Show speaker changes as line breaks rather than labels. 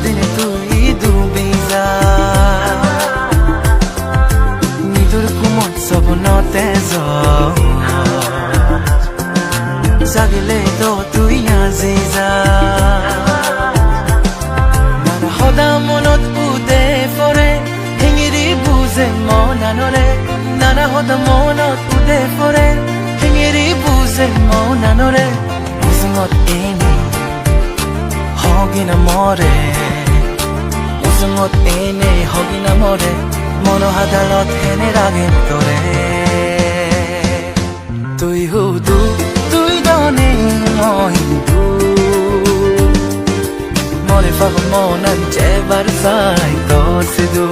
দিনে তুই ডুবি যা নিদুর কুমত সপনতে জাগিলে তো তুই আজি যা নানা সদা মনত উদে পৰে শিঙিৰি বুজে মন আনৰে নানা সদা মনত উদে পৰে শিঙিৰি বুজে মন আনৰে বুজঙত এনে হগিনা মৰে বুজঙত এনে হগিনা মৰে মনোহাদালত এনে ৰাগে তৰে তুই হুদু তুই দনে মই মরে ফাগ মন যেবার সাই তো সিদু